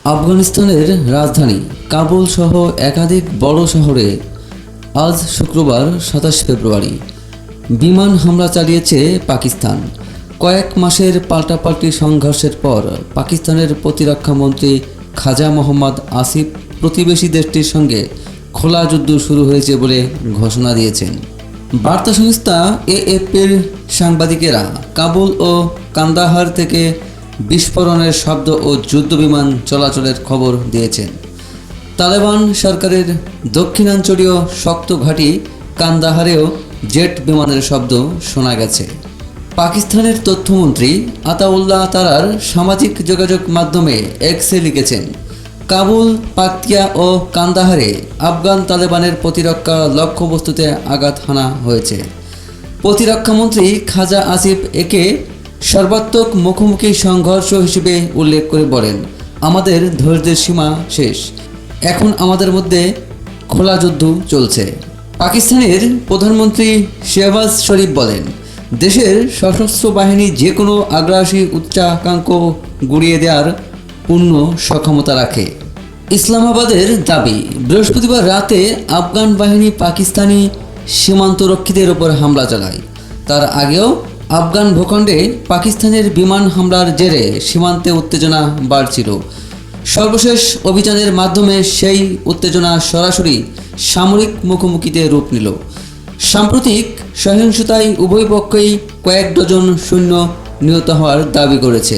আফগানিস্তানের রাজধানী কাবুল সহ একাধিক বড় শহরে আজ শুক্রবার ২৭ ফেব্রুয়ারি বিমান হামলা চালিয়েছে পাকিস্তান। কয়েক মাসের পাল্টাপাল্টি সংঘর্ষের পর পাকিস্তানের প্রতিরক্ষামন্ত্রী খাজা মোহাম্মদ আসিফ প্রতিবেশী দেশটির সঙ্গে খোলা যুদ্ধ শুরু হয়েছে বলে ঘোষণা দিয়েছেন। বার্তা সংস্থা এএফপির সাংবাদিকেরা কাবুল ও কান্দাহার থেকে বিস্ফোরণের শব্দ ও যুদ্ধবিমান চলাচলের খবর দিয়েছেন। তালেবান সরকারের দক্ষিণাঞ্চলীয় শক্ত ঘাঁটি কান্দাহারেও জেট বিমানের শব্দ শোনা গেছে। পাকিস্তানের তথ্যমন্ত্রী আতাউল্লাহ তারার সামাজিক যোগাযোগ মাধ্যমে এক্সে লিখেছেন, কাবুল, পাকতিয়া ও কান্দাহারে আফগান তালেবানের প্রতিরক্ষা লক্ষ্যবস্তুতে আঘাত হানা হয়েছে। প্রতিরক্ষামন্ত্রী খাজা আসিফ একে সর্বাত্মক মুখোমুখি সংঘর্ষ হিসেবে উল্লেখ করে বলেন, আমাদের ধৈর্যের সীমা শেষ, এখন আমাদের মধ্যে খোলা যুদ্ধ চলছে। পাকিস্তানের প্রধানমন্ত্রী শেহবাজ শরীফ বলেন, দেশের সশস্ত্র বাহিনী যে কোনো আগ্রাসী উচ্চাকাঙ্ক্ষ গুড়িয়ে দেওয়ার পূর্ণ সক্ষমতা রাখে। ইসলামাবাদের দাবি, বৃহস্পতিবার রাতে আফগান বাহিনী পাকিস্তানি সীমান্তরক্ষীদের ওপর হামলা চালায়। তার আগেও আফগান ভূখণ্ডে পাকিস্তানের বিমান হামলার জেরে সীমান্তে উত্তেজনা বাড়ছিল। সর্বশেষ অভিযানের মাধ্যমে সেই উত্তেজনা সরাসরি সামরিক মুখোমুখিতে রূপ নিল। সাম্প্রতিক সহিংসতায় উভয় পক্ষই কয়েক ডজন সৈন্য নিহত হওয়ার দাবি করেছে।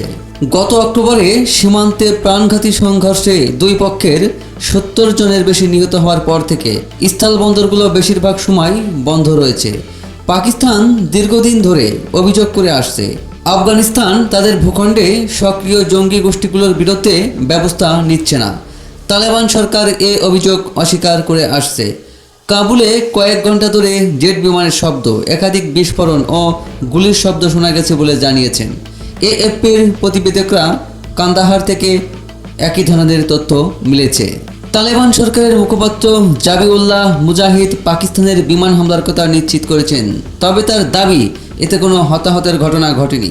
গত অক্টোবরে সীমান্তে প্রাণঘাতী সংঘর্ষে দুই পক্ষের ৭০ জনের বেশি নিহত হওয়ার পর থেকে স্থলবন্দরগুলো বেশিরভাগ সময় বন্ধ রয়েছে। পাকিস্তান দীর্ঘদিন ধরে অভিযোগ করে আসছে, আফগানিস্তান তাদের ভূখণ্ডে সক্রিয় জঙ্গি গোষ্ঠীগুলোর বিরুদ্ধে ব্যবস্থা নিচ্ছে না। তালেবান সরকার এ অভিযোগ অস্বীকার করে আসছে। কাবুলে কয়েক ঘন্টা ধরে জেট বিমানের শব্দ, একাধিক বিস্ফোরণ ও গুলির শব্দ শোনা গেছে বলে জানিয়েছেন। এএফপির প্রতিবেদকরা কান্দাহার থেকে একই ধরনের তথ্য মিলেছে। তালেবান সরকারের মুখপাত্র জাবিউল্লাহ মুজাহিদ পাকিস্তানের বিমান হামলার কথা নিশ্চিত করেছেন, তবে তার দাবি এতে কোনো হতাহতের ঘটনা ঘটেনি।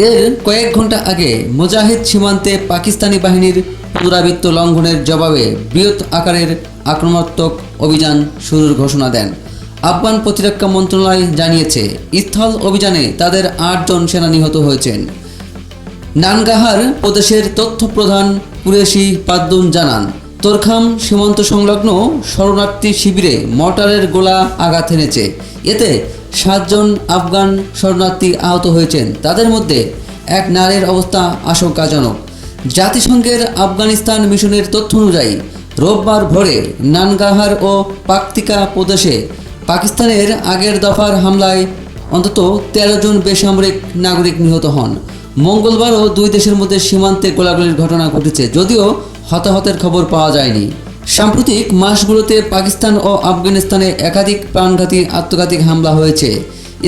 এর কয়েক ঘন্টা আগে মুজাহিদ সীমান্তে পাকিস্তানি বাহিনীর পুনরাবৃত্ত লঙ্ঘনের জবাবে বৃহৎ আকারের আক্রমণাত্মক অভিযান শুরুর ঘোষণা দেন। আফগান প্রতিরক্ষা মন্ত্রণালয় জানিয়েছে, স্থল অভিযানে তাদের ৮ জন সেনা নিহত হয়েছেন। নানগাহার প্রদেশের তথ্য প্রধান কুরেশি পাদ্দুন জানান, তোরখাম সীমান্ত সংলগ্ন শরণার্থী শিবিরে মর্টারের গোলা আঘাত এনেছে। এতে ৭ জন আফগান শরণার্থী আহত হয়েছেন, তাদের মধ্যে এক নারীর অবস্থা আশঙ্কাজনক। জাতিসংঘের আফগানিস্তান মিশনের তথ্য অনুযায়ী রোববার ভোরে নানগাহার ও পাকতিকা প্রদেশে পাকিস্তানের আগের দফার হামলায় অন্তত ১৩ জন বেসামরিক নাগরিক নিহত হন। মঙ্গলবারও দুই দেশের মধ্যে সীমান্তে গোলাগুলির ঘটনা ঘটেছে, যদিও হতাহতের খবর পাওয়া যায়নি। সাম্প্রতিক মাসগুলোতে পাকিস্তান ও আফগানিস্তানে একাধিক প্রাণঘাতী আত্মঘাতী হামলা হয়েছে।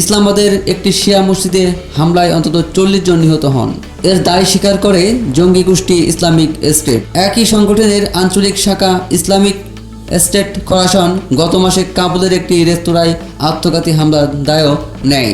ইসলামাবাদের একটি শিয়া মসজিদে হামলায় অন্তত ৪০ জন নিহত হন। এর দায় স্বীকার করে জঙ্গি গোষ্ঠী ইসলামিক স্টেট। একই সংগঠনের আঞ্চলিক শাখা ইসলামিক স্টেট খোরাসান গত মাসে কাবুলের একটি রেস্তোরাঁয় আত্মঘাতী হামলার দায়ও নেয়।